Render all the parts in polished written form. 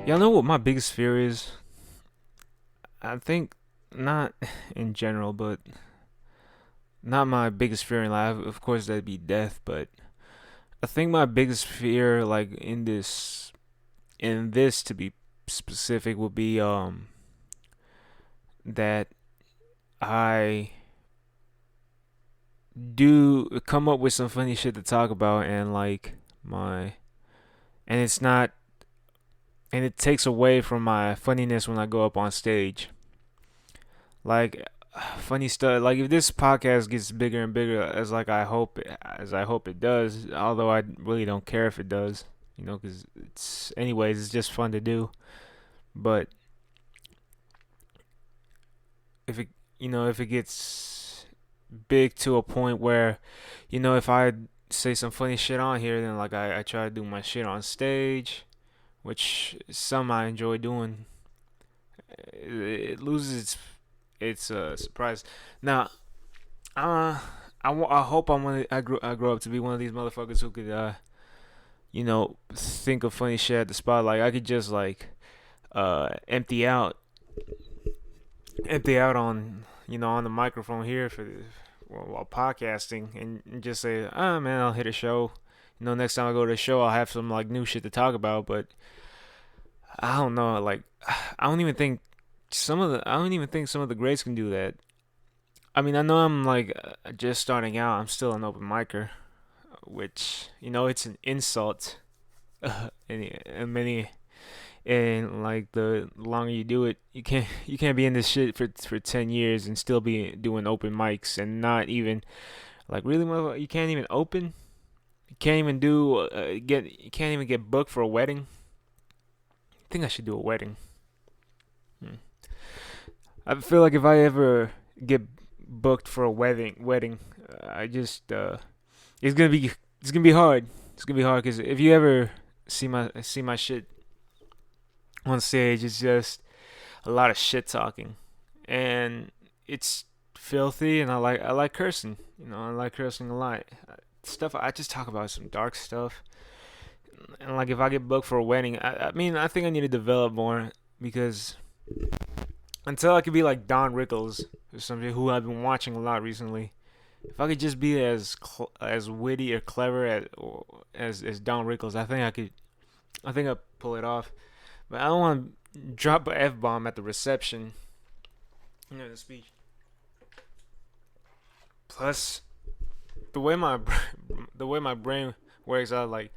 Y'all know what my biggest fear is? I think not in general, but not my biggest fear in life. Of course, that'd be death. But I think my biggest fear, like in this to be specific, would be that I do come up with some funny shit to talk about, and like my and it's not and it takes away from my funniness when I go up on stage. Like funny stuff. Like if this podcast gets bigger and bigger, as I hope it does. Although I really don't care if it does, because it's just fun to do. But if it gets big to a point where, if I say some funny shit on here, then like I try to do my shit on stage, which some I enjoy doing. It loses its surprise. Now, uh, I hope I grow up to be one of these motherfuckers who could think of funny shit at the spot. Like I could just like empty out on the microphone here while podcasting, and just say, oh man, I'll hit a show. Next time I go to a show, I'll have some like new shit to talk about. But I don't know, like I don't even think some of the greats can do that. I mean, I know I'm like just starting out. I'm still an open micer, which it's an insult. And many and like the longer you do it, you can't be in this shit for 10 years and still be doing open mics and not even like really you can't even open. You can't even you can't even get booked for a wedding. I think I should do a wedding. Hmm. I feel like if I ever get booked for a wedding, I just it's gonna be it's gonna be hard. It's gonna be hard because if you ever see my shit on stage, it's just a lot of shit talking, and it's filthy. And I like cursing. I like cursing a lot. Stuff I just talk about some dark stuff, and like if I get booked for a wedding, I mean I think I need to develop more because until I could be like Don Rickles or somebody who I've been watching a lot recently. If I could just be as witty or clever as Don Rickles, I think I could. I think I'd pull it off. But I don't want to drop a f bomb at the reception. The speech. Plus, the way my the way my brain works out, like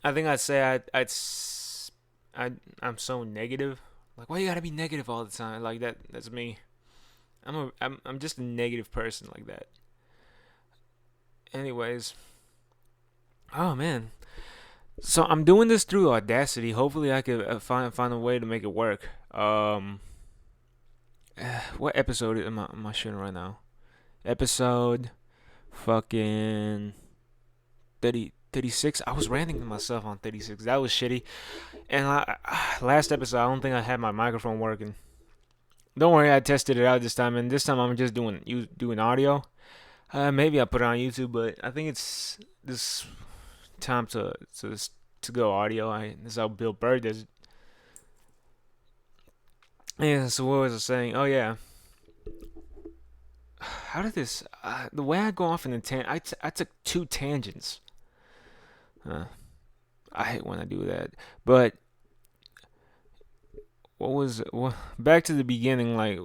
I think I'd say I'm so negative. Like, why you gotta be negative all the time? Like that. That's me. I'm just a negative person like that. Anyways, oh man. So I'm doing this through Audacity. Hopefully, I could find a way to make it work. What episode am I shooting right now? Episode fucking 36. I was ranting to myself on 36. That was shitty. And last episode, I don't think I had my microphone working. Don't worry, I tested it out this time, and this time I'm just doing audio. Maybe I'll put it on YouTube, but I think it's this time to go audio. This is how Bill Burr does it. Yeah. So what was I saying? Oh yeah. How did this? The way I go off in I took two tangents. Uh, I hate when I do that. But back to the beginning? Like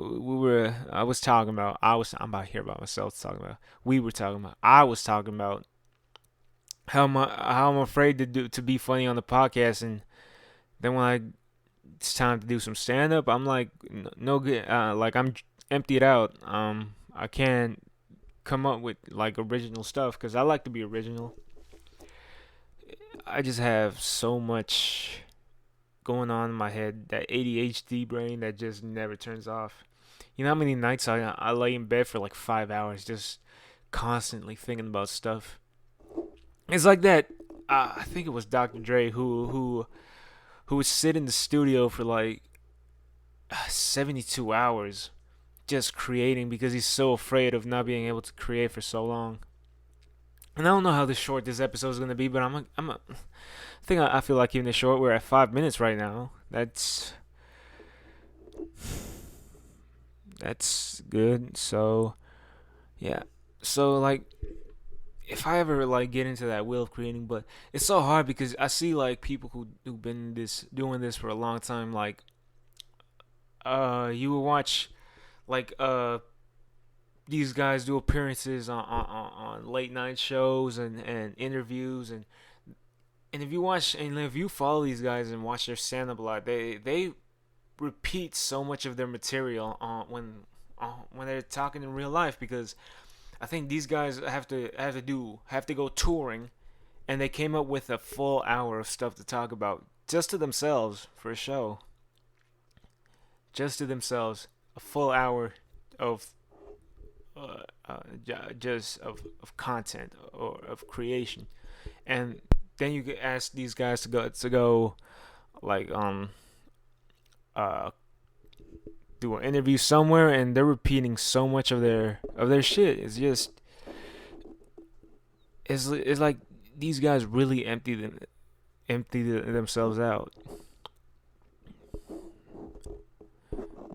I was talking about. I'm about to hear about myself talking about. We were talking about. I was talking about how I'm afraid to be funny on the podcast, and then it's time to do some stand up, I'm like no good. Like I'm emptied out. I can't come up with like original stuff because I like to be original. I just have so much going on in my head, that ADHD brain that just never turns off. You know how many nights I lay in bed for like 5 hours just constantly thinking about stuff. It's like that. I think it was Dr. Dre who would sit in the studio for like 72 hours just creating because he's so afraid of not being able to create for so long. And I don't know how short this episode is gonna be, but I think I feel like even this short. We're at 5 minutes right now. That's good. So yeah. So like, if I ever like get into that wheel of creating, but it's so hard because I see like people who've been doing this for a long time. Like, you will watch like these guys do appearances on late night shows and interviews, and if you follow these guys and watch their stand up a lot, they repeat so much of their material when they're talking in real life, because I think these guys have to go touring, and they came up with a full hour of stuff to talk about just to themselves for a show. Just to themselves, a full hour of just of content or of creation, and then you could ask these guys to go like uh do an interview somewhere, and they're repeating so much of their shit. It's like these guys really empty themselves out.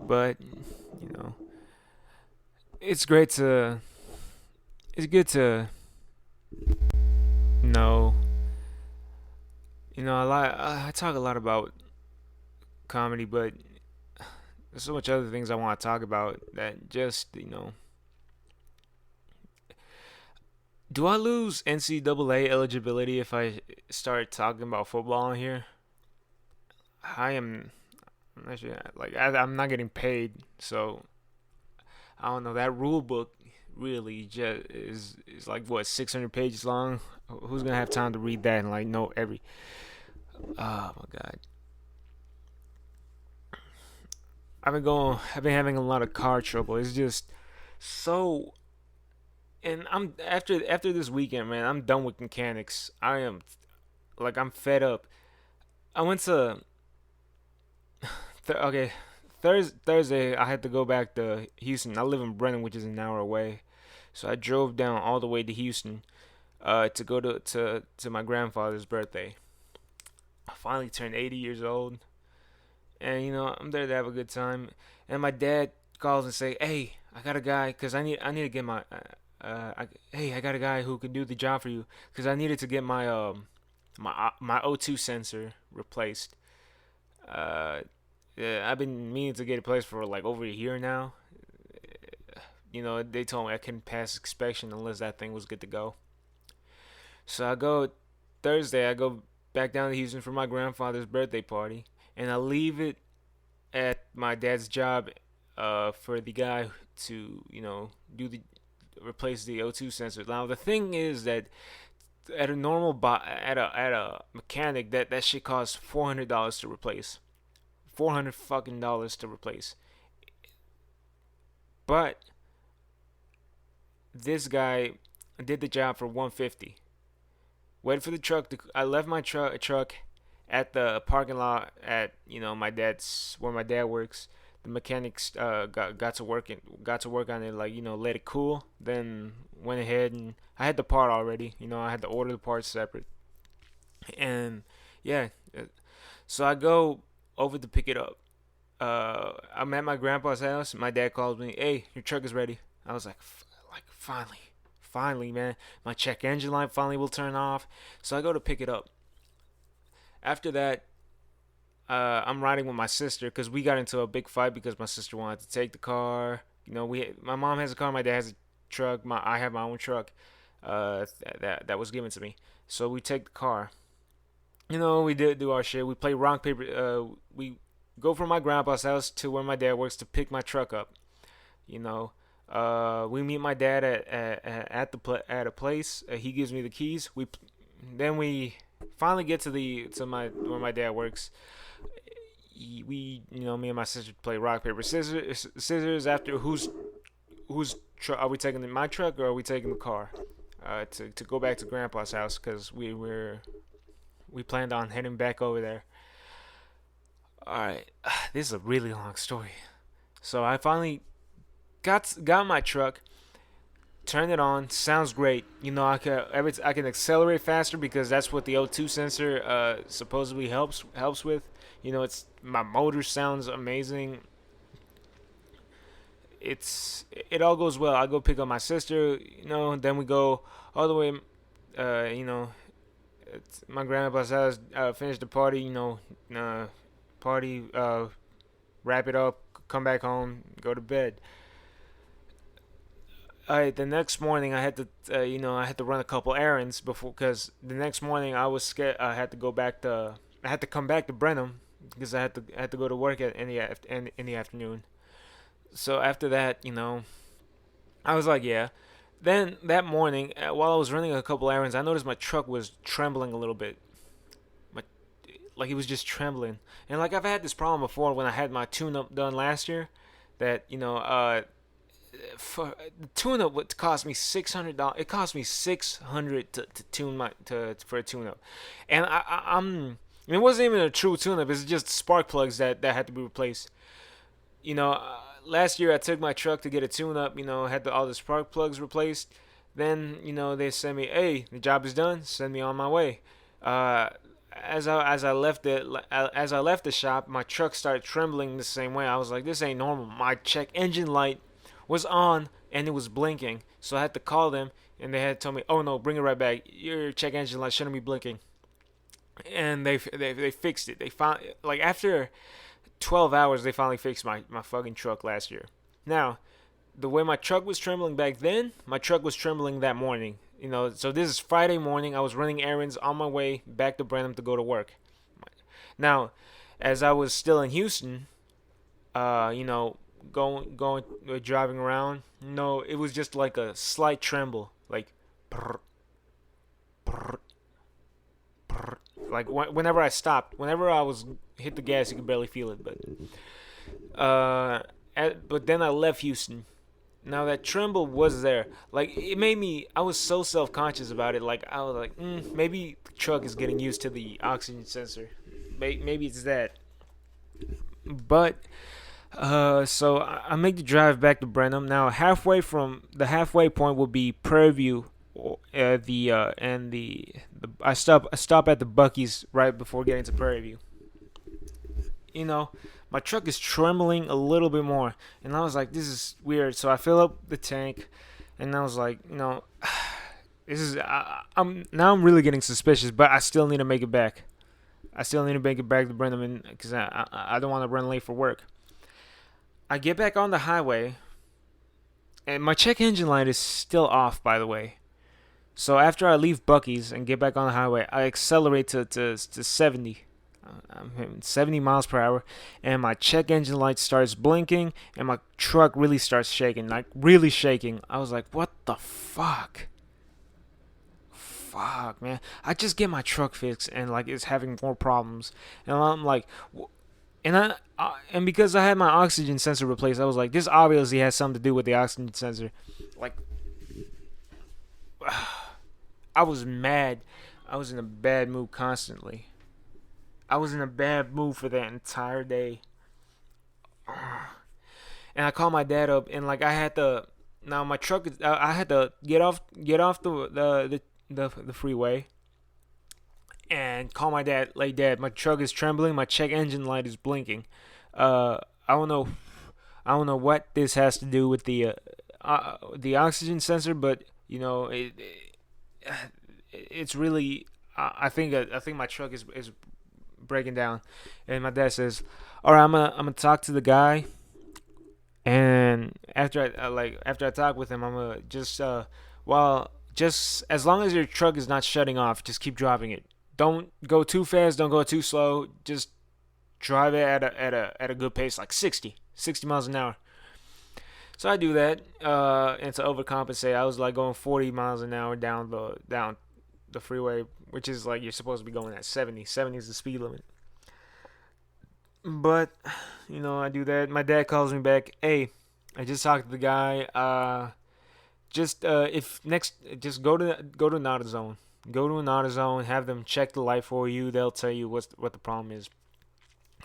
But you know, it's great to it's good to know. I talk a lot about comedy, but there's so much other things I want to talk about that just. Do I lose NCAA eligibility if I start talking about football on here? I am. I'm not sure. Like, I'm not getting paid, so I don't know. That rule book really just is like what, 600 pages long. Who's gonna have time to read that and like know every? Oh my god. I've been having a lot of car trouble. It's just so. And after this weekend, man. I'm done with mechanics. I'm fed up. I went to okay, Thursday. I had to go back to Houston. I live in Brennan, which is an hour away. So I drove down all the way to Houston, to go to my grandfather's birthday. I finally turned 80 years old, and I'm there to have a good time. And my dad calls and say, "Hey, I got a guy, cause I need to get my hey, I got a guy who can do the job for you, cause I needed to get my O2 sensor replaced. Uh, yeah, I've been meaning to get it placed for like over a year now. They told me I couldn't pass inspection unless that thing was good to go. So I go Thursday. I go back down to Houston for my grandfather's birthday party, and I leave it at my dad's job, for the guy to do the replace the O2 sensor. Now the thing is that at a at a mechanic, that shit costs $400 to replace. 400 fucking dollars to replace. But this guy did the job for 150. Waited for the truck to. I left my truck at the parking lot at my dad's where my dad works. The mechanics got to work on it, like let it cool. Then went ahead, and I had the part already. I had to order the parts separate. And yeah, so I go over to pick it up. I'm at my grandpa's house. My dad calls me, "Hey, your truck is ready." I was like finally, man. My check engine light finally will turn off. So I go to pick it up. After that, I'm riding with my sister because we got into a big fight because my sister wanted to take the car. My mom has a car, my dad has a truck. I have my own truck. That was given to me. So we take the car. We did do our shit. We play rock paper. We go from my grandpa's house to where my dad works to pick my truck up. We meet my dad at a place. He gives me the keys. We finally get to my where my dad works. Me and my sister play rock paper scissors after who's are we taking my truck or are we taking the car, to go back to grandpa's house, because we planned on heading back over there. All right, this is a really long story. So I finally got my truck, turned it on, sounds great. I can accelerate faster because that's what the O2 sensor supposedly helps with. It's my motor sounds amazing. It all goes well. I go pick up my sister, then we go all the way. Uh, you know, my grandpa's house. Finish the party. Party. Wrap it up. Come back home. Go to bed. The next morning I had to, I had to run a couple errands before, because the next morning I was scared. I had to come back to Brenham because I had to go to work in the afternoon. So after that, I was like, yeah. Then that morning, while I was running a couple errands, I noticed my truck was trembling a little bit. My, like it was just trembling, and like I've had this problem before when I had my tune-up done last year. That for the tune-up would cost me $600. It cost me 600 to tune my to for a tune-up, and it wasn't even a true tune-up. It's just spark plugs that had to be replaced. Last year I took my truck to get a tune-up. Had all the spark plugs replaced. Then they sent me, hey, the job is done. Send me on my way. Uh, as I left the shop, my truck started trembling the same way. I was like, this ain't normal. My check engine light was on and it was blinking. So I had to call them, and they had told me, oh no, bring it right back. Your check engine light shouldn't be blinking. And they fixed it. They found, like, after 12 hours, they finally fixed my fucking truck last year. Now, the way my truck was trembling back then, my truck was trembling that morning. So this is Friday morning. I was running errands on my way back to Brenham to go to work. Now, as I was still in Houston, going driving around, no, it was just like a slight tremble, like, brr, brr, brr. Like whenever I stopped, whenever I was hit the gas, you could barely feel it. But then I left Houston. Now that tremble was there. Like it made me. I was so self-conscious about it. Like I was like, maybe the truck is getting used to the oxygen sensor. Maybe it's that. But so I make the drive back to Brenham. Now the halfway point will be Prairie View. I stop at the Bucky's right before getting to Prairie View. You know, my truck is trembling a little bit more, and I was like, this is weird. So I fill up the tank, and I was like, this is I'm really getting suspicious, but I still need to make it back. I still need to make it back to Brenham because I don't want to run late for work. I get back on the highway, and my check engine light is still off, by the way. So after I leave Bucky's and get back on the highway, I accelerate to 70. I'm hitting 70 miles per hour, and my check engine light starts blinking, and my truck really starts shaking, like really shaking. I was like, what the fuck? Fuck, man. I just get my truck fixed, and like it's having more problems. And I'm like, and because I had my oxygen sensor replaced, I was like, this obviously has something to do with the oxygen sensor. Like, I was mad. I was in a bad mood constantly. I was in a bad mood for that entire day. And I called my dad up, and like I had to. Now my truck is. I had to get off the freeway, and call my dad. Like, Dad, my truck is trembling. My check engine light is blinking. I don't know. I don't know what this has to do with the oxygen sensor, but it's really. I think my truck is breaking down, and my dad says, "All right, I'm gonna talk to the guy, and after I talk with him, I'm gonna just as long as your truck is not shutting off, just keep driving it. Don't go too fast, don't go too slow. Just drive it at a good pace, like 60 miles an hour." So I do that, and to overcompensate, I was like going 40 miles an hour down the freeway, which is like you're supposed to be going at 70. 70 is the speed limit. But I do that. My dad calls me back. Hey, I just talked to the guy. Just go to an AutoZone. Go to an AutoZone. Have them check the light for you. They'll tell you what the problem is.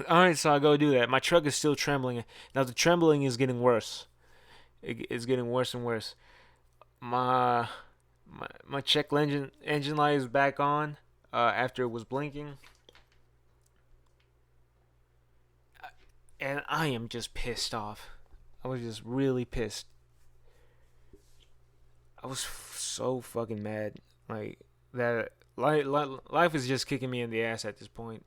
All right, so I go do that. My truck is still trembling. Now the trembling is getting worse. It's getting worse and worse. My my check engine light is back on after it was blinking, and I am just pissed off. I was just really pissed. I was so fucking mad. Like that. Life is just kicking me in the ass at this point.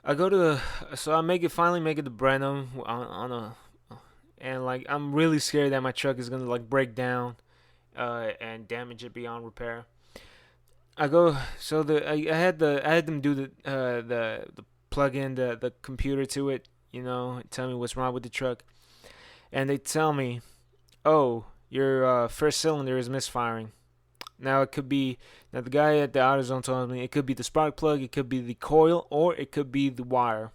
I go to so I make it finally make it to Brenham on a and like I'm really scared that my truck is gonna like break down and damage it beyond repair. I go so I had them do the plug in the computer to it, tell me what's wrong with the truck, and they tell me, oh, your first cylinder is misfiring. Now it could be now the guy at the AutoZone told me it could be the spark plug, it could be the coil, or it could be the wire.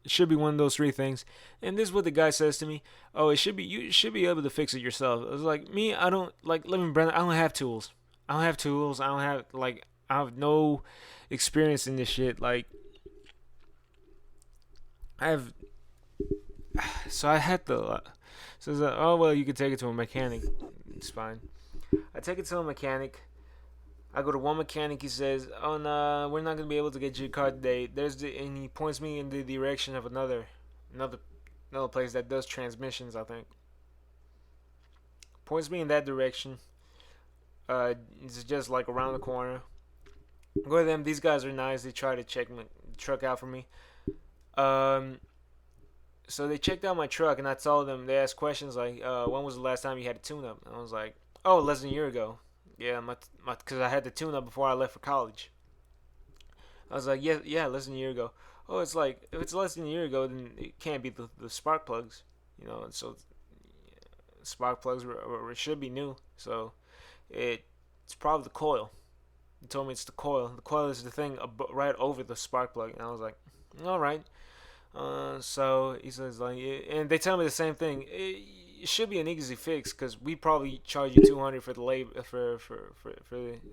It should be one of those three things. And this is what the guy says to me. Oh, it should be you should be able to fix it yourself. I was like, me, I don't like living Brandon. I don't have tools. I don't have tools. I don't have like I have no experience in this shit. Like I have so I had to so it's like, oh well, you can take it to a mechanic. It's fine. I take it to a mechanic. I go to one mechanic. He says, "Oh no, we're not gonna be able to get your car today." And he points me in the direction of another, another place that does transmissions. I think points me in that direction. It's just like around the corner. Go to them. These guys are nice. They try to check my truck out for me. Um, so they checked out my truck, and I told them. They asked questions like, "When was the last time you had a tune-up?" And I was like, "Oh, less than a year ago." Yeah, because I had the tune-up before I left for college. I was like, yeah, less than a year ago. Oh, it's like if it's less than a year ago, then it can't be the spark plugs, And so spark plugs should be new. So it's probably the coil. He told me it's the coil. The coil is the thing right over the spark plug, and I was like, all right. So he says like, and they tell me the same thing. It should be an easy fix because we probably charge you 200 for the labor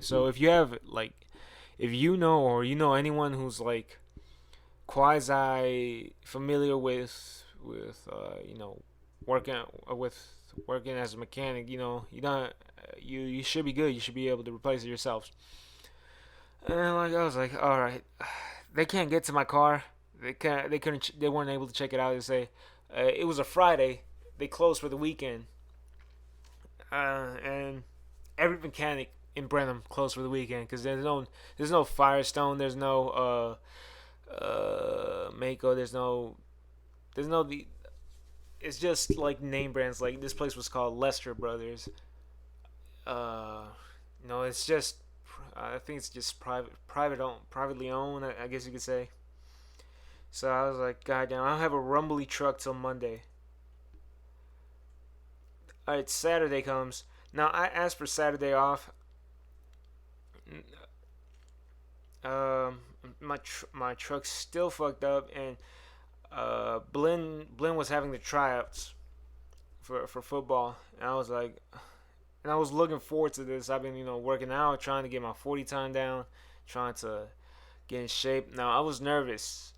so if you have like if you know or you know anyone who's like quasi familiar with working with working as a mechanic, you don't you should be good. You should be able to replace it yourselves. And like I was like, all right, they can't get to my car. They weren't able to check it out. They say it was a Friday. They closed for the weekend, and every mechanic in Brenham closed for the weekend because there's no Firestone, there's no Mako, there's no the. It's just like name brands. Like this place was called Lester Brothers. Uh, no, it's just I think it's just privately owned. I guess you could say. So I was like, God damn, I don't have a rumbly truck till Monday. Alright, Saturday comes. Now I asked for Saturday off. Um, my truck's still fucked up, and Blinn was having the tryouts for football, and I was like, and I was looking forward to this. I've been working out, trying to get my 40 time down, trying to get in shape. Now I was nervous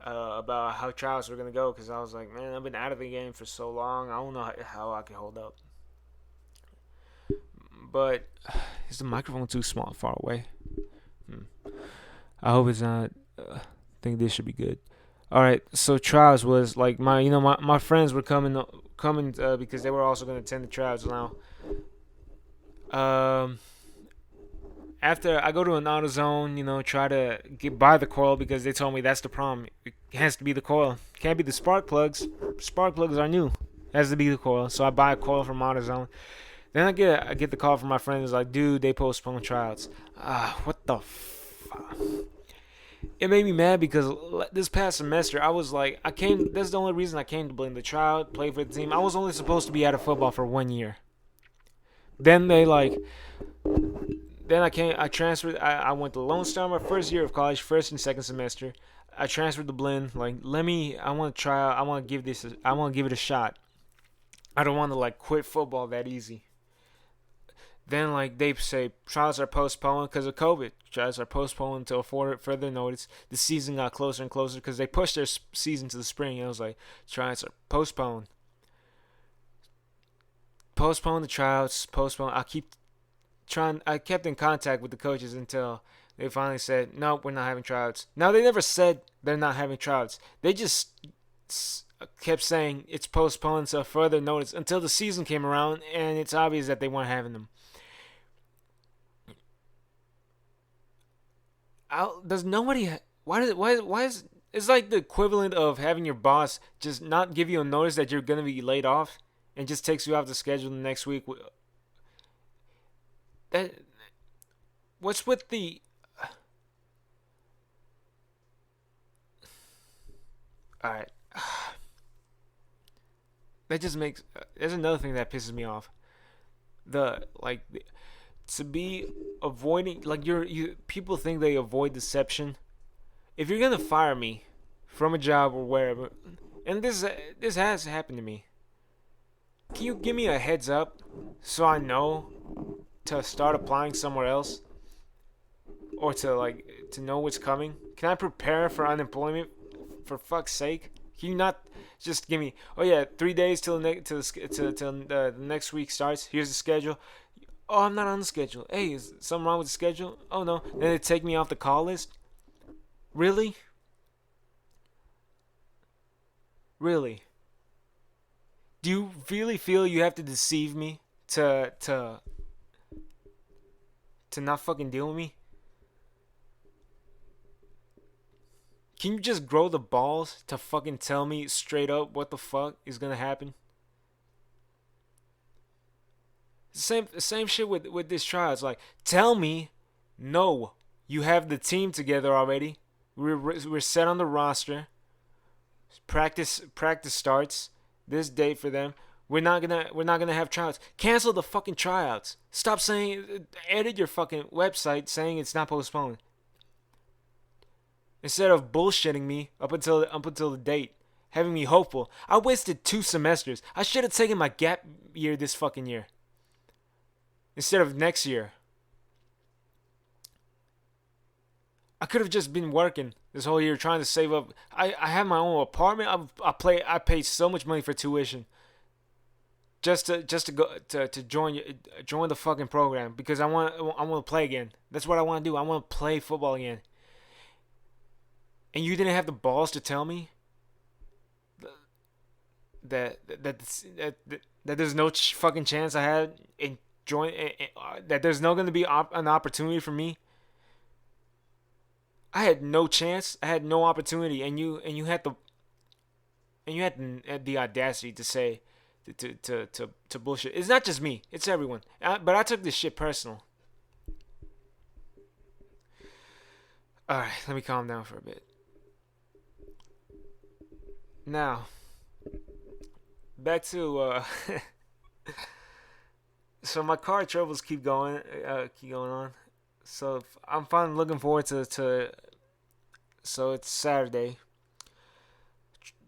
about how trials were gonna go because I was like, man, I've been out of the game for so long. I don't know how I can hold up. But is the microphone too small, far away? I hope it's not. I think this should be good. All right. So trials was like my friends were coming because they were also gonna attend the trials now. Um, After I go to an AutoZone, try to buy the coil because they told me that's the problem. It has to be the coil. Can't be the spark plugs. Spark plugs are new. It has to be the coil. So I buy a coil from AutoZone. Then I get the call from my friend. It's like, dude, they postponed tryouts. What the fuck? It made me mad because this past semester I was like, I came. That's the only reason I came to blame the child, play for the team. I was only supposed to be out of football for 1 year. Then they like. Then I transferred. I went to Lone Star my first year of college, first and second semester. I transferred to Blinn. Like, I want to try out. I want to give this. I want to give it a shot. I don't want to like quit football that easy. Then like they say trials are postponed because of COVID. Trials are postponed until further notice. The season got closer and closer because they pushed their season to the spring. And it was like trials are postponed. Postpone the tryouts. Postpone. I kept in contact with the coaches until they finally said, "No, we're not having tryouts." Now they never said they're not having tryouts. They just kept saying it's postponed until further notice until the season came around, and it's obvious that they weren't having them. Does nobody? Why is it's like the equivalent of having your boss just not give you a notice that you're gonna be laid off, and just takes you off the schedule the next week. That what's with the? All right, that just makes. There's another thing that pisses me off. The like to be avoiding like you people think they avoid deception. If you're gonna fire me from a job or wherever, and this has happened to me, can you give me a heads up so I know to start applying somewhere else or to know what's coming? Can I prepare for unemployment for fuck's sake? Can you not just give me? Oh yeah, 3 days till the next week starts. Here's the schedule. Oh, I'm not on the schedule. Hey, is something wrong with the schedule? Oh no. Then they take me off the call list. Really? Really? Do you really feel you have to deceive me to not fucking deal with me? Can you just grow the balls to fucking tell me straight up what the fuck is gonna happen? Same shit with this trial. It's like, tell me, no, you have the team together already. We're set on the roster. Practice starts this date for them. We're not gonna have tryouts. Cancel the fucking tryouts. Stop saying edit your fucking website saying it's not postponed. Instead of bullshitting me up until the date, having me hopeful. I wasted 2 semesters. I should have taken my gap year this fucking year instead of next year. I could have just been working this whole year trying to save up. I have my own apartment. I paid so much money for tuition just to go to join the fucking program because I want to play again. That's what I want to do. I want to play football again. And you didn't have the balls to tell me that there's no fucking chance I had in join that there's no going to be an opportunity for me. I had no chance. I had no opportunity, and you had the audacity to say to bullshit. It's not just me. It's everyone. But I took this shit personal. All right, let me calm down for a bit. Now, back to so my car troubles keep going on. So I'm finally looking forward to. So it's Saturday.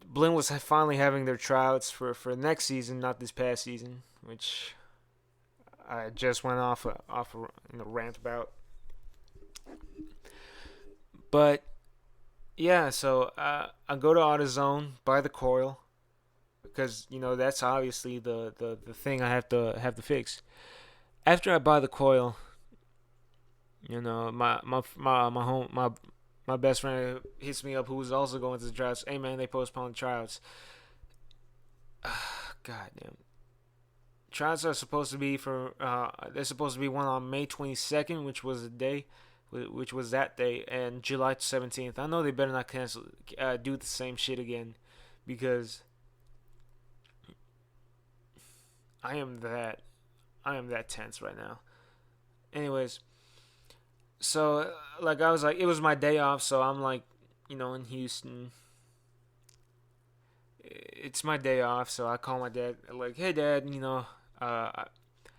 Blinn was finally having their tryouts for next season, not this past season, which I just went off in a rant about. But yeah, so I go to AutoZone, buy the coil because that's obviously the thing I have to fix. After I buy the coil, my best friend hits me up, who's also going to the tryouts. Hey man, they postponed the tryouts. God damn. Tryouts are supposed to be they're supposed to be one on May 22nd, which was that day, and July 17th. I know they better not do the same shit again, because I am that tense right now. Anyways, so like I was like, it was my day off, so I'm like, in Houston. It's my day off, so I call my dad, like, hey dad,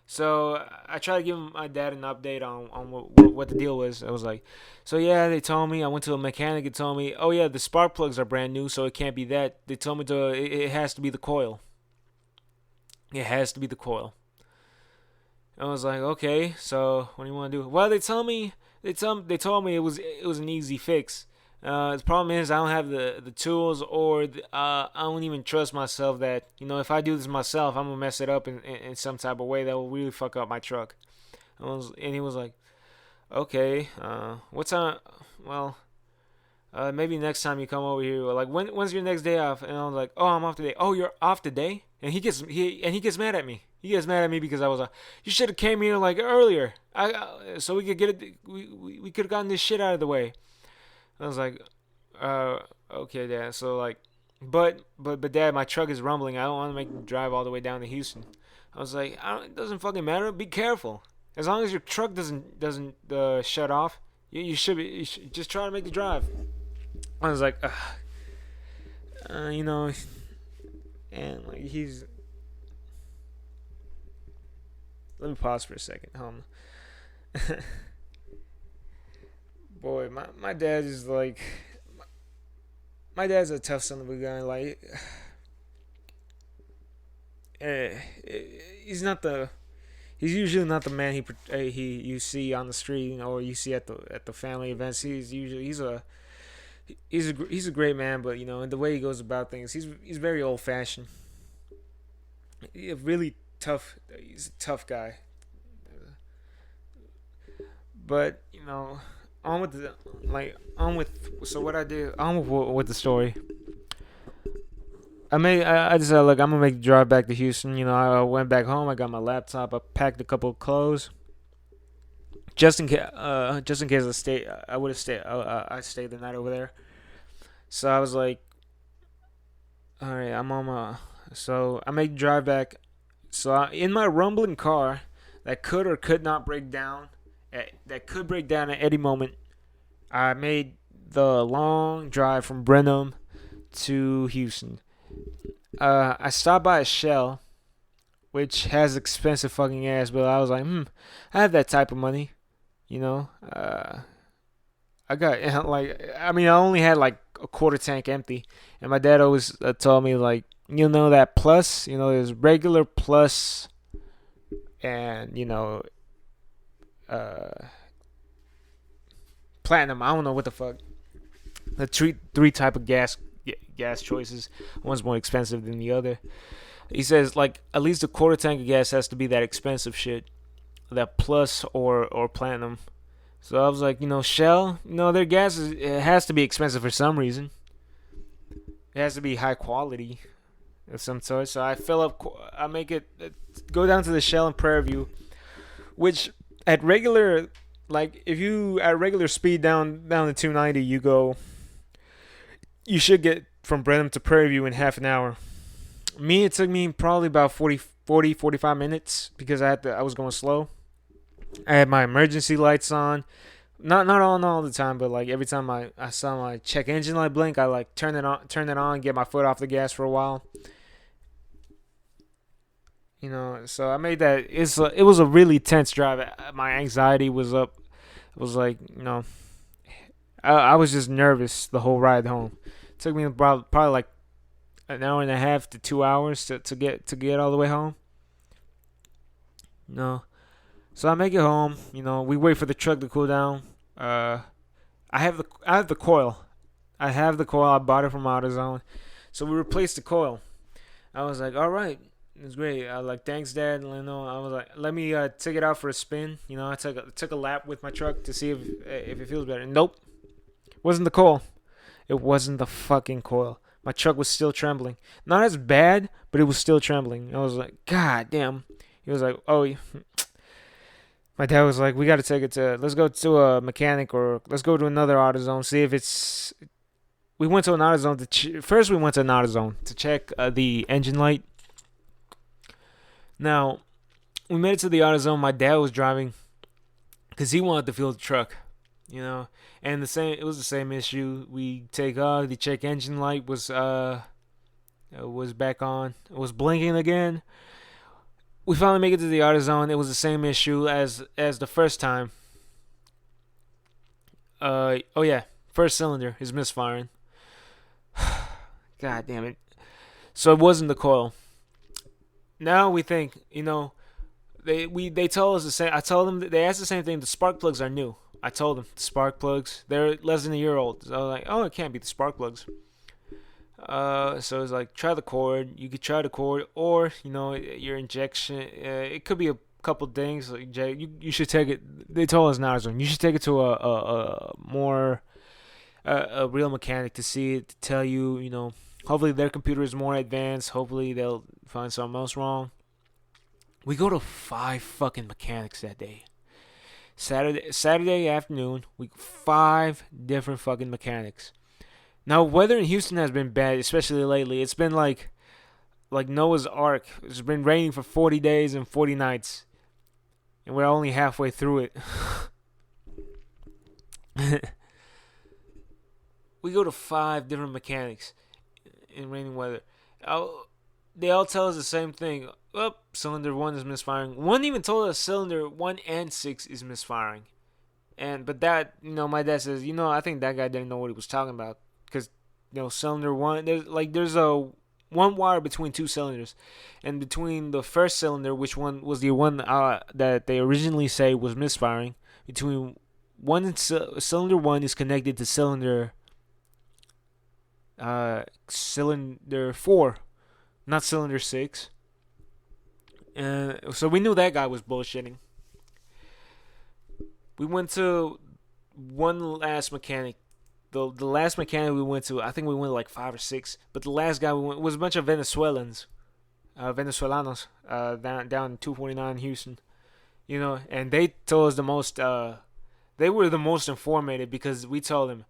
so I try to give my dad an update on what the deal was. I was like, so yeah, they told me, I went to a mechanic and told me, oh yeah, the spark plugs are brand new, so it can't be that. They told me it has to be the coil. It has to be the coil. I was like, okay, so what do you want to do? Well, they told me it was an easy fix. The problem is I don't have the tools, or I don't even trust myself that if I do this myself, I'm gonna mess it up in some type of way that will really fuck up my truck. And he was like, okay, what's on? Well, maybe next time you come over here, or like when's your next day off? And I was like, oh, I'm off today. Oh, you're off today? And he gets mad at me. He gets mad at me because I was like, you should have came here like earlier. So we could get it. We could have gotten this shit out of the way. I was like, uh, okay, Dad. So like, but Dad, my truck is rumbling. I don't want to make the drive all the way down to Houston. I was like, it doesn't fucking matter. Be careful. As long as your truck doesn't shut off, you should just try to make the drive. I was like, uh, you know, and like he's. Let me pause for a second. Boy, my dad is like, my dad's a tough son of a gun. Like, eh, he's not the. He's usually not the man he you see on the street, or you see at the family events. He's a great man, but in the way he goes about things, he's very old fashioned. He's really tough. He's a tough guy. But on with the on with so what I did with the story. I just said, look, I'm gonna make the drive back to Houston. I went back home. I got my laptop. I packed a couple of clothes just in case I would have stayed. I stayed the night over there. So I was like, all right, I'm on my. So I make the drive back. So in my rumbling car, that could or could not break down. That could break down at any moment. I made the long drive from Brenham to Houston. I stopped by a Shell, which has expensive fucking ass, but I was like, I have that type of money, you know. I got I mean, I only had like a quarter tank empty, and my dad always told me like, that plus, there's regular plus, and uh, platinum. I don't know what the fuck. The three type of gas choices. One's more expensive than the other. He says like at least a quarter tank of gas has to be that expensive shit, that plus or platinum. So I was like, Shell, their gas it has to be expensive for some reason. It has to be high quality of some sort. So I fill up. I make it go down to the Shell in Prairie View, which at regular if you at regular speed down to 290, you should get from Brenham to Prairie View in half an hour. It took me probably about 45 minutes because I was going slow. I had my emergency lights on. Not on all the time, but like every time I saw my check engine light blink, I like turn it on, get my foot off the gas for a while. So I made that. It was a really tense drive. My anxiety was up. It was like, I was just nervous the whole ride home. It took me probably like an hour and a half to 2 hours to get all the way home. No. So I make it home. We wait for the truck to cool down. I have the coil. I have the coil. I bought it from AutoZone. So we replaced the coil. I was like, all right, it's great. I was like, thanks, Dad. I was like, let me take it out for a spin. I took a lap with my truck to see if it feels better. Nope, wasn't the coil. It wasn't the fucking coil. My truck was still trembling. Not as bad, but it was still trembling. I was like, God damn. He was like, oh. My dad was like, we got to take it let's go to a mechanic or let's go to another AutoZone, see if it's. We went to an AutoZone first we went to an AutoZone to check the engine light. Now, we made it to the AutoZone. My dad was driving because he wanted to feel the truck, and it was the same issue. We take the check engine light was back on. It was blinking again. We finally make it to the AutoZone. It was the same issue as the first time. Oh yeah, first cylinder is misfiring. God damn it. So it wasn't the coil. Now we think, they told us the same. I told them they asked the same thing. The spark plugs are new. I told them the spark plugs they're less than a year old. So I was like, oh, it can't be the spark plugs. So it's like try the cord. You could try the cord, or your injection. It could be a couple things. Like you should take it. They told us not. You should take it to a more a real mechanic to see it, to tell you. Hopefully their computer is more advanced. Hopefully they'll find something else wrong. We go to 5 fucking mechanics that day. Saturday afternoon, 5 different fucking mechanics. Now, weather in Houston has been bad, especially lately. It's been like Noah's Ark. It's been raining for 40 days and 40 nights, and we're only halfway through it. We go to 5 different mechanics in raining weather. They all tell us the same thing. Cylinder 1 is misfiring. One even told us cylinder 1 and 6 is misfiring. But that, my dad says, I think that guy didn't know what he was talking about. Because, cylinder 1, there's a one wire between 2 cylinders. And between the first cylinder, which one was the one that they originally say was misfiring, between cylinder 1 is connected to cylinder 4, not cylinder 6. So we knew that guy was bullshitting. We went to one last mechanic. The last mechanic we went to, I think we went like 5 or 6. But the last guy we went was a bunch of Venezuelanos, down in 249 Houston. And they told us the most. They were the most informative because we told them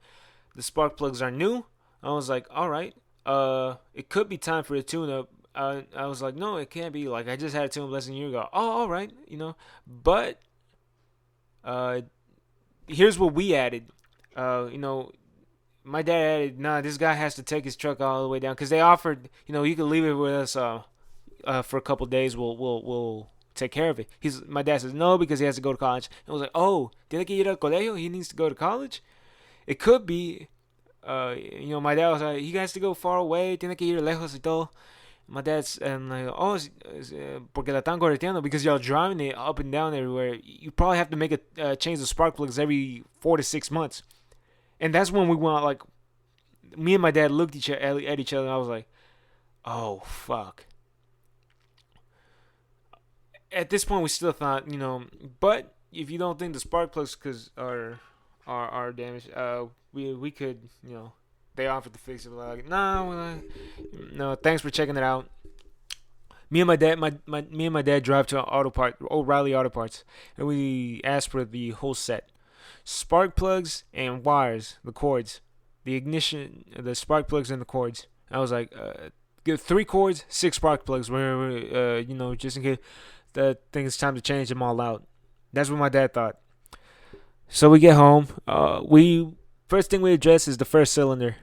the spark plugs are new. I was like, all right. It could be time for a tune-up. I was like, no, it can't be. Like, I just had a tune-up less than a year ago. Oh, all right, But here's what we added. My dad added, nah, this guy has to take his truck all the way down because they offered, you could leave it with us for a couple days. We'll take care of it. My dad says no because he has to go to college. And I was like, oh, tiene que ir al colegio? He needs to go to college? It could be. My dad was like, he has to go far away, tiene que ir lejos y todo. My dad's like, oh, porque la están correteando because y'all driving it up and down everywhere. You probably have to make a change the spark plugs every 4 to 6 months. And that's when we went, like, me and my dad looked at each other and I was like, oh, fuck. At this point, we still thought, but if you don't think the spark plugs are damaged, we could, they offered to fix it. We're like, no, thanks for checking it out. Me and my dad drive to O'Reilly Auto Parts, and we asked for the whole set: spark plugs and wires, the cords, the ignition, the spark plugs and the cords. I was like, get 3 cords, 6 spark plugs, where just in case that thing it's time to change them all out. That's what my dad thought. So we get home. First thing we address is the first cylinder.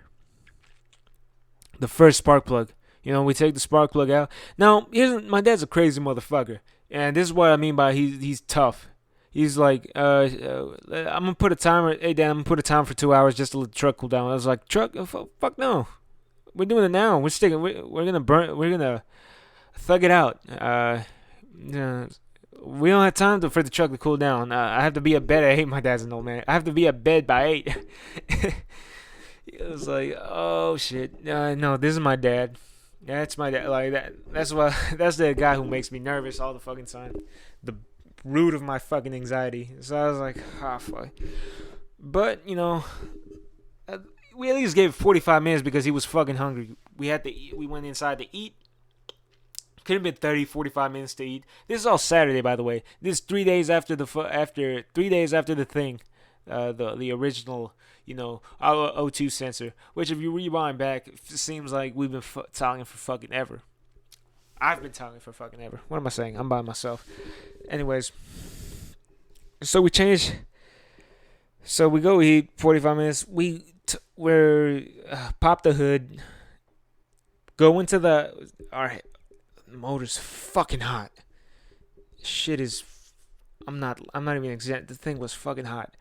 The first spark plug. We take the spark plug out. Now, my dad's a crazy motherfucker. And this is what I mean by he's tough. He's like, I'm going to put a timer. Hey, Dad, I'm going to put a timer for 2 hours just to let the truck cool down. I was like, truck? Fuck no. We're doing it now. We're going to burn. We're going to thug it out. We don't have time for the truck to cool down. I have to be at bed at 8. My dad's an old man. I have to be at bed by 8. It was like, oh shit. No, this is my dad. That's my dad. Like that. That's the guy who makes me nervous all the fucking time. The root of my fucking anxiety. So I was like, fuck. But we at least gave 45 minutes because he was fucking hungry. We had to eat. We went inside to eat. Could have been 30, 45 minutes to eat. This is all Saturday, by the way. This is 3 days after the thing, the original, our O2 sensor. Which, if you rewind back, it seems like we've been talking for fucking ever. I've been talking for fucking ever. What am I saying? I'm by myself. Anyways, so we change. So we go eat 45 minutes. We're pop the hood. Go into the. All right. The motor's fucking hot. Shit is. I'm not even exaggerating. The thing was fucking hot.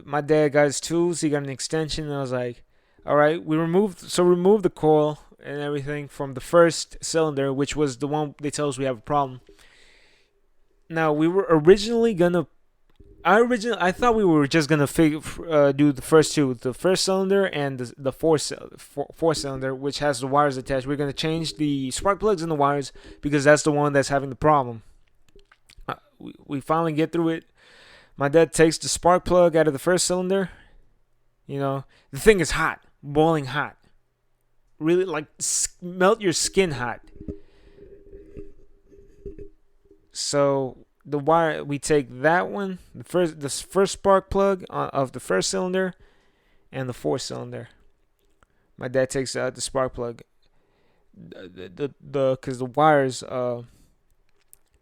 My dad got his tools. He got an extension. And I was like, all right. We removed the coil and everything from the first cylinder, which was the one they told us we have a problem. Now we were originally gonna. I thought we were just gonna do the first two, the first cylinder and the four cylinder, which has the wires attached. We're gonna change the spark plugs and the wires because that's the one that's having the problem. We finally get through it. My dad takes the spark plug out of the first cylinder. The thing is hot, boiling hot, really like melt your skin hot. So the wire, we take that one, the first spark plug of the first cylinder, and the fourth cylinder. My dad takes out the spark plug, the because the wires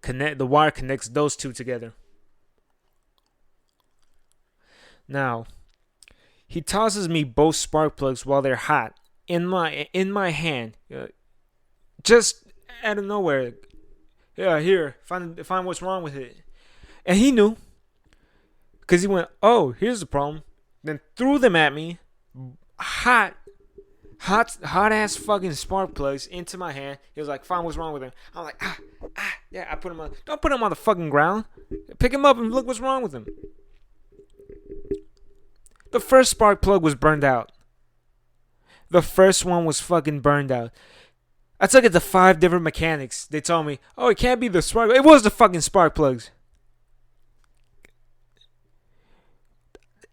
connect. The wire connects those two together. Now he tosses me both spark plugs while they're hot in my hand, just out of nowhere. Yeah, here, find what's wrong with it. And he knew, because he went, oh, here's the problem. Then threw them at me, hot, hot ass fucking spark plugs into my hand. He was like, find what's wrong with them. I'm like, yeah. I put him on. Don't put him on the fucking ground. Pick him up and look what's wrong with him. The first spark plug was burned out. The first one was fucking burned out. I took it to 5 different mechanics. They told me, oh, it can't be the spark. It was the fucking spark plugs.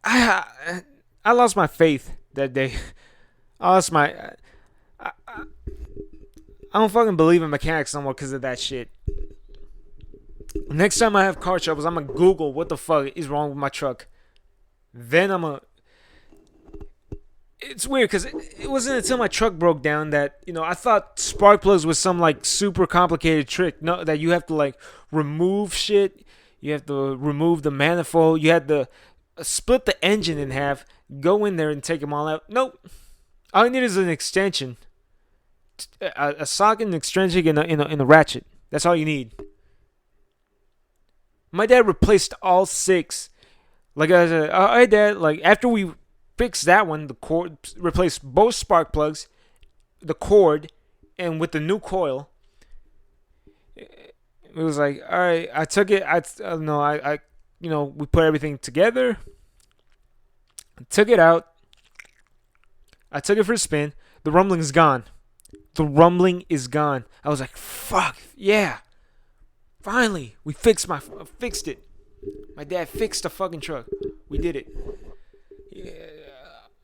I lost my faith that day. I lost my. I don't fucking believe in mechanics no more because of that shit. Next time I have car troubles, I'm gonna Google what the fuck is wrong with my truck. Then I'm gonna. It's weird because it wasn't until my truck broke down that I thought spark plugs was some like super complicated trick. No, that you have to like remove shit. You have to remove the manifold. You had to split the engine in half. Go in there and take them all out. Nope. All I need is an extension, a socket, an extension, in a ratchet. That's all you need. My dad replaced all 6. Like I said, hey dad. Like after we fixed that one, the cord, replaced both spark plugs, the cord, and with the new coil. It was like, all right. I took it. We put everything together. Took it out. I took it for a spin. The rumbling is gone. The rumbling is gone. I was like, fuck, yeah. Finally, we fixed it. My dad fixed the fucking truck. We did it. Yeah.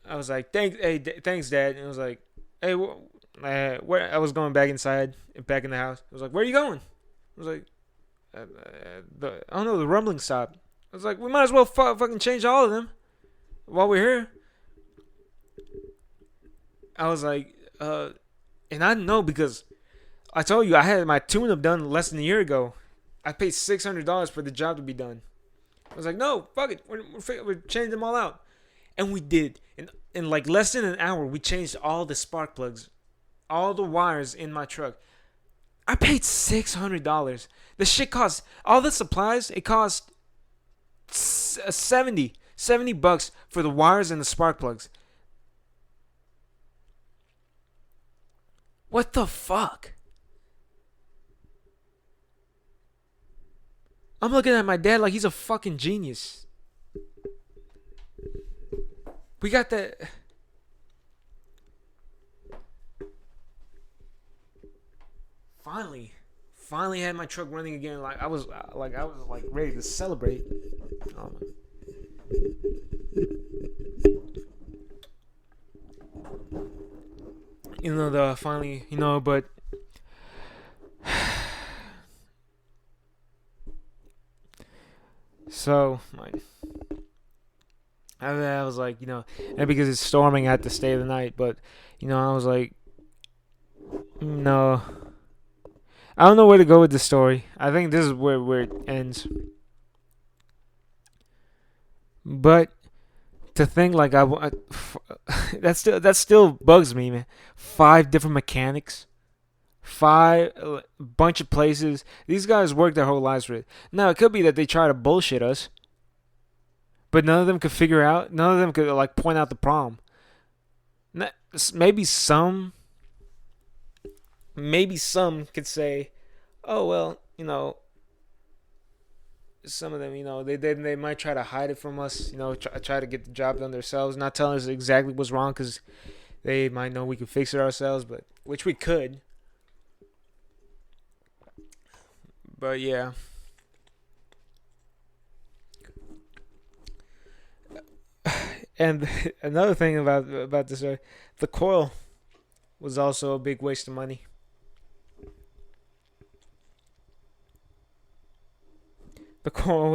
I was like, thanks, Dad. And I was like, hey, where? I was going back inside, back in the house. I was like, where are you going? I was like, I don't know, the rumbling stopped. I was like, we might as well fucking change all of them while we're here. I was like, and I know because I told you I had my tune-up done less than a year ago. I paid $600 for the job to be done. I was like, no, fuck it. We're changing them all out. And we did. In like less than an hour, we changed all the spark plugs, all the wires in my truck. I paid $600. The shit cost, all the supplies, it cost $70 for the wires and the spark plugs. What the fuck? I'm looking at my dad like he's a fucking genius. We got that. Finally had my truck running again. Like I was ready to celebrate. Um, but so I was like, and because it's storming, I had to stay the night. But I was like, no, I don't know where to go with the story. I think this is where it ends. But to think like that still bugs me, man. 5 different mechanics, 5 bunch of places. These guys work their whole lives for it. Now it could be that they try to bullshit us, but none of them could figure out. None of them could like point out the problem. Maybe some could say, "Oh well, some of them, they might try to hide it from us. Try to get the job done themselves, not telling us exactly what's wrong because they might know we can fix it ourselves, but which we could. But yeah, and another thing about this, the coil was also a big waste of money. The coil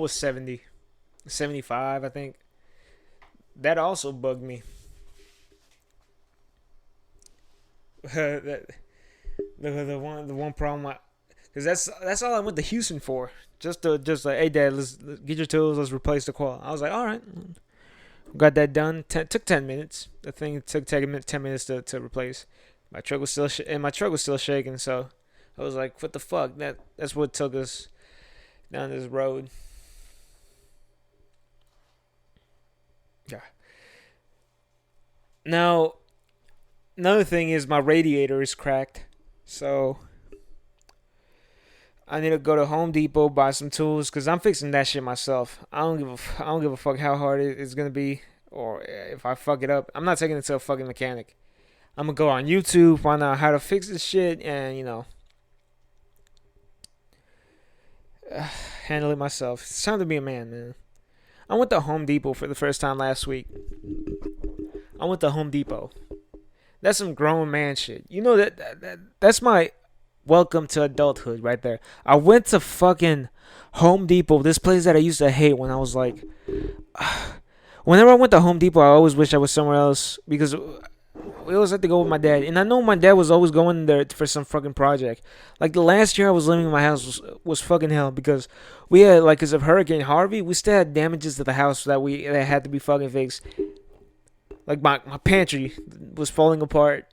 was 75, I think. That also bugged me. that the one problem, because that's all I went to Houston for. Just like, hey dad, let's get your tools, let's replace the coil. I was like, all right, got that done. Took 10 minutes. The thing took 10 minutes to replace. My truck was still and my truck was still shaking. So I was like, what the fuck? That's what took us down this road. Yeah. Now another thing is my radiator is cracked. So I need to go to Home Depot, buy some tools, cause I'm fixing that shit myself. I don't give a fuck how hard it's gonna be, or if I fuck it up. I'm not taking it to a fucking mechanic. I'm gonna go on YouTube, find out how to fix this shit, and handle it myself. It's time to be a man, man. I went to Home Depot for the first time last week. I went to Home Depot. That's some grown man shit. That's my welcome to adulthood right there. I went to fucking Home Depot, this place that I used to hate when I was like, whenever I went to Home Depot, I always wish I was somewhere else because we always had to go with my dad. And I know my dad was always going there for some fucking project. Like the last year I was living in my house was fucking hell because we had, like, because of Hurricane Harvey, we still had damages to the house that had to be fucking fixed. Like my pantry was falling apart.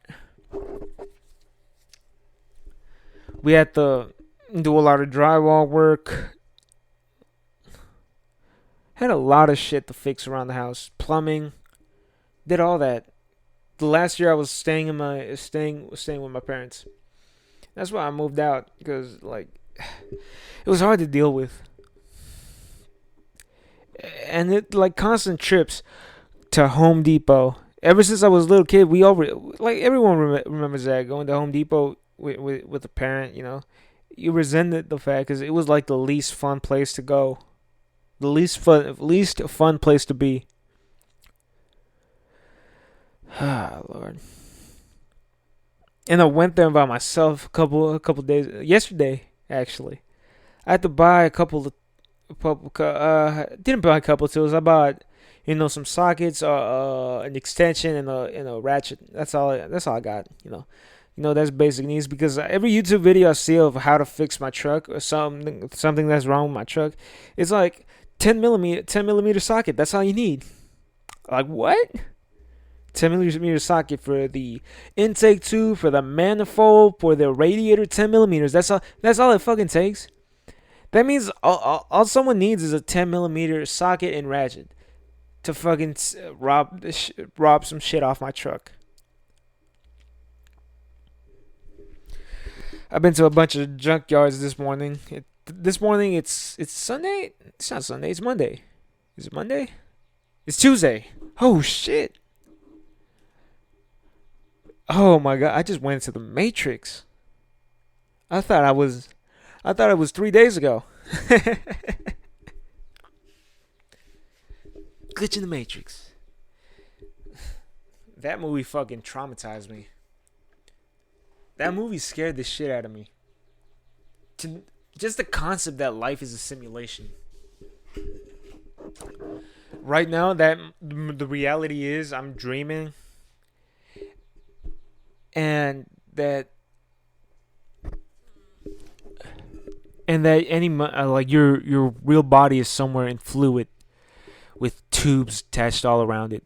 We had to do a lot of drywall work. Had a lot of shit to fix around the house. Plumbing. Did all that. The last year I was staying with my parents. That's why I moved out because like it was hard to deal with. And it like constant trips to Home Depot. Ever since I was a little kid, we all like everyone remembers that going to Home Depot with a parent. You resented the fact because it was like the least fun place to go, the least fun place to be. Ah, Lord. And I went there by myself a couple days yesterday. Actually, I had to buy a couple of didn't buy a couple of tools. I bought some sockets, an extension, and a ratchet. That's all I got. That's basic needs because every YouTube video I see of how to fix my truck or something that's wrong with my truck, it's like 10 millimeter socket. That's all you need. Like what? 10 millimeter socket for the intake tube, for the manifold, for the radiator. 10 millimeters. That's all it fucking takes. That means all someone needs is a 10 millimeter socket and ratchet to fucking rob some shit off my truck. I've been to a bunch of junkyards this morning. This morning it's Sunday. It's not Sunday. It's Monday. Is it Monday? It's Tuesday. Oh shit. Oh my god! I just went into the Matrix. I thought it was 3 days ago. Glitch in the Matrix. That movie fucking traumatized me. That movie scared the shit out of me. Just the concept that life is a simulation. Right now, that the reality is I'm dreaming, and that any like your real body is somewhere in fluid with tubes attached all around it,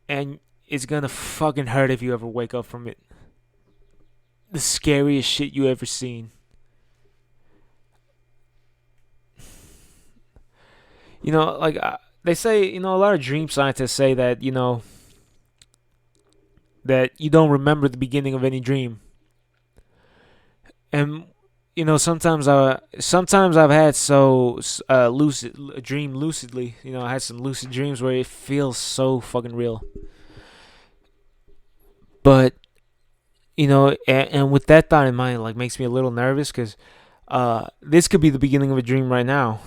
and it's gonna fucking hurt if you ever wake up from it. The scariest shit you ever seen. Like they say, a lot of dream scientists say that that you don't remember the beginning of any dream, and sometimes I've had lucid dream lucidly. I had some lucid dreams where it feels so fucking real. But and with that thought in mind, like makes me a little nervous because this could be the beginning of a dream right now.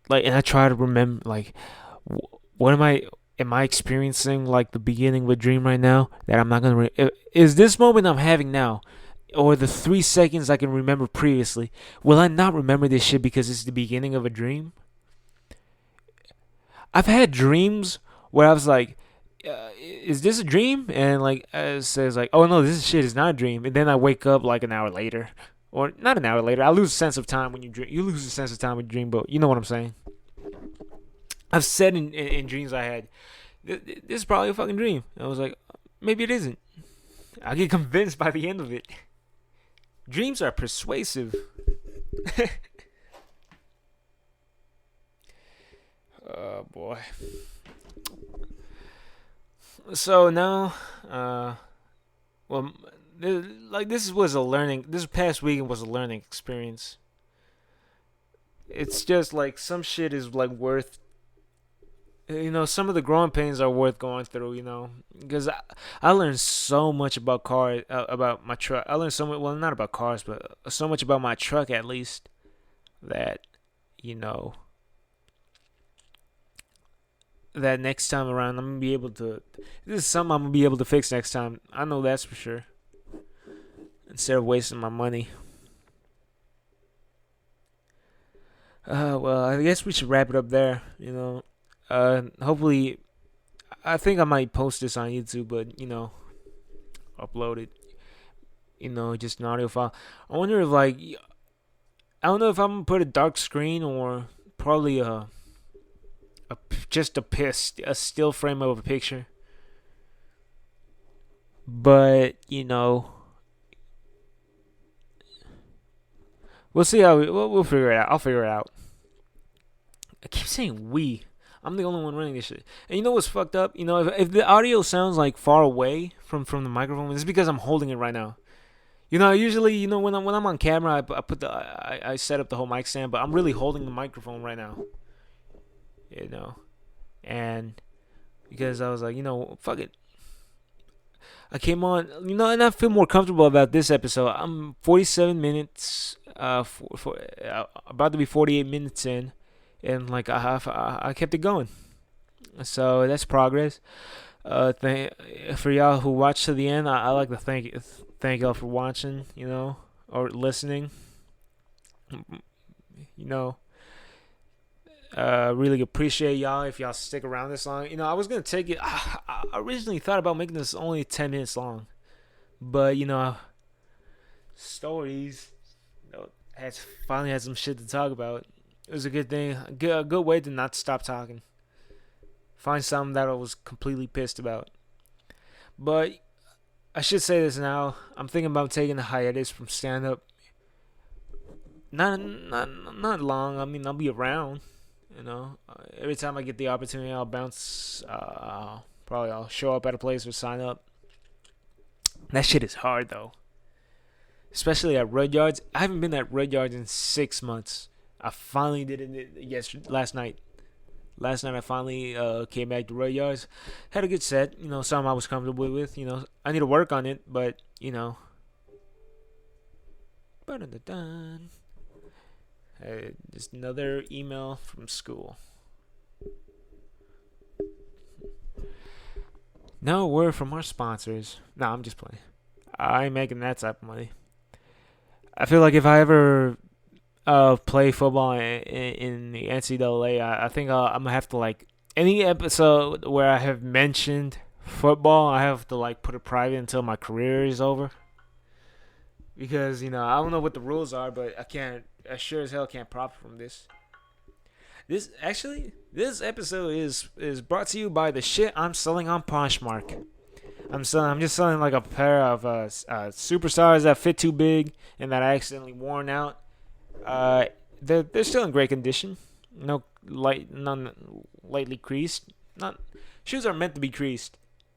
Like, and I try to remember, like, what am I? Am I experiencing like the beginning of a dream right now that I'm not gonna? Is this moment I'm having now, or the 3 seconds I can remember previously? Will I not remember this shit because it's the beginning of a dream? I've had dreams where I was like, "Is this a dream?" And like it says like, "Oh no, this shit is not a dream." And then I wake up like an hour later, or not an hour later. I lose a sense of time when you dream. You lose a sense of time when you dream, but you know what I'm saying. I've said in dreams I had, this is probably a fucking dream. And I was like, maybe it isn't. I get convinced by the end of it. Dreams are persuasive. Oh boy. So now, well, like this was a learning. This past weekend was a learning experience. It's just like some shit is like worth. Some of the growing pains are worth going through. Because I learned so much about cars, about my truck. I learned so much. Well, not about cars, but so much about my truck at least. That, you know, that next time around I'm gonna be able to. This is something I'm gonna be able to fix next time. I know that's for sure. Instead of wasting my money. Well, I guess we should wrap it up there. Hopefully, I think I might post this on YouTube, but upload it. Just an audio file. I wonder if I don't know if I'm gonna put a dark screen or probably just a still frame of a picture. But we'll see how we'll figure it out. I'll figure it out. I keep saying we. I'm the only one running this shit. And you know what's fucked up? If the audio sounds like far away from the microphone, it's because I'm holding it right now. Usually, when I'm on camera, I set up the whole mic stand, but I'm really holding the microphone right now. And because I was like, fuck it. I came on, and I feel more comfortable about this episode. I'm 47 minutes, about to be 48 minutes in, and like I kept it going. So that's progress. For y'all who watched to the end, I like to thank y'all for watching, or listening. Really appreciate y'all if y'all stick around this long. I was gonna take it. I originally thought about making this only 10 minutes long, but stories. Has finally had some shit to talk about. It was a good thing, a good way to not stop talking. Find something that I was completely pissed about. But I should say this now. I'm thinking about taking a hiatus from stand up. Not long. I mean, I'll be around. Every time I get the opportunity, I'll bounce. Probably I'll show up at a place or sign up. That shit is hard though, especially at Red Yards. I haven't been at Red Yards in 6 months. I finally did it last night. Last night I finally came back to Red Yards. Had a good set. Something I was comfortable with. I need to work on it, but just another email from school. No word from our sponsors. No, I'm just playing. I ain't making that type of money. I feel like if I ever play football in the NCAA, I think I'm gonna have to like any episode where I have mentioned football, I have to like put it private until my career is over. Because I don't know what the rules are, but I sure as hell can't profit from this. This episode is brought to you by the shit I'm selling on Poshmark. I'm just selling like a pair of superstars that fit too big and that I accidentally worn out. They're still in great condition. None lightly creased. Not shoes are meant to be creased.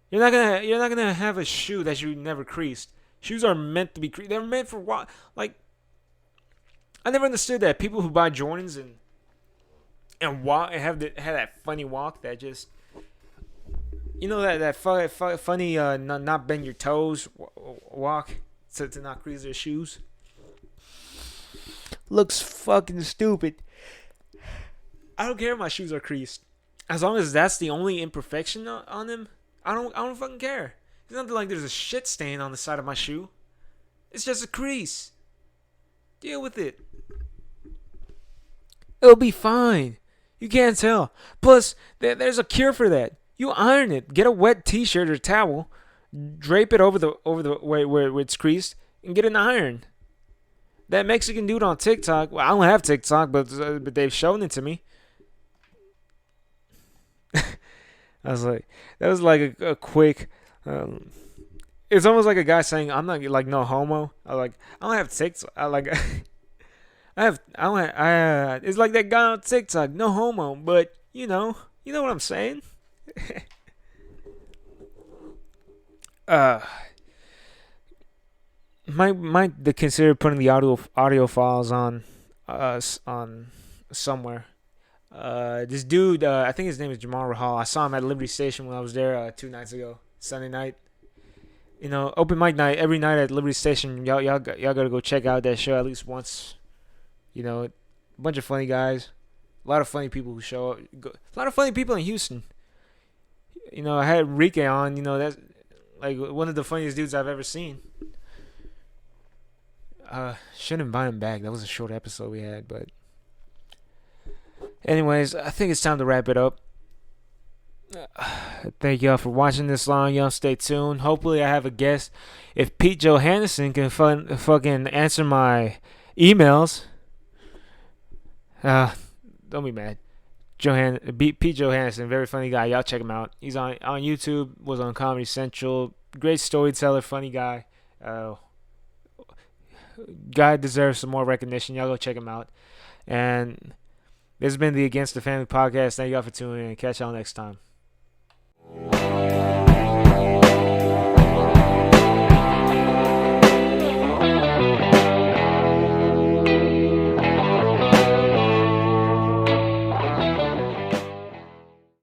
You're not gonna have a shoe that you never creased. Shoes are meant to be creased. They're meant for what? Like I never understood that people who buy Jordans and walk and have that funny walk that just funny not bend your toes walk to not crease their shoes. Looks fucking stupid. I don't care if my shoes are creased. As long as that's the only imperfection on them, I don't fucking care. It's not like there's a shit stain on the side of my shoe. It's just a crease. Deal with it. It'll be fine. You can't tell. Plus, there's a cure for that. You iron it. Get a wet T-shirt or towel, drape it over the where it's creased, and get an iron. That Mexican dude on TikTok. Well, I don't have TikTok, but they've shown it to me. I was like, that was like a quick. It's almost like a guy saying, "I'm not like no homo." I don't have TikTok. I don't it's like that guy on TikTok, no homo, but you know what I'm saying. uh, might consider putting the audio files on somewhere. This dude, I think his name is Jamal Rahal. I saw him at Liberty Station when I was there 2 nights ago, Sunday night. Open mic night every night at Liberty Station. Y'all gotta go check out that show at least once. A bunch of funny guys, a lot of funny people who show up. A lot of funny people in Houston. I had Enrique on. That's like one of the funniest dudes I've ever seen. Shouldn't invite him back. That was a short episode we had, but anyways, I think it's time to wrap it up. Thank y'all for watching this long. Y'all stay tuned. Hopefully, I have a guest. If Pete Johannesson can fucking answer my emails, don't be mad. Pete Johannesson, very funny guy. Y'all check him out. He's on YouTube. Was on Comedy Central. Great storyteller, funny guy. Guy deserves some more recognition. Y'all go check him out. And this has been the Against the Family podcast. Thank y'all for tuning in. Catch y'all next time.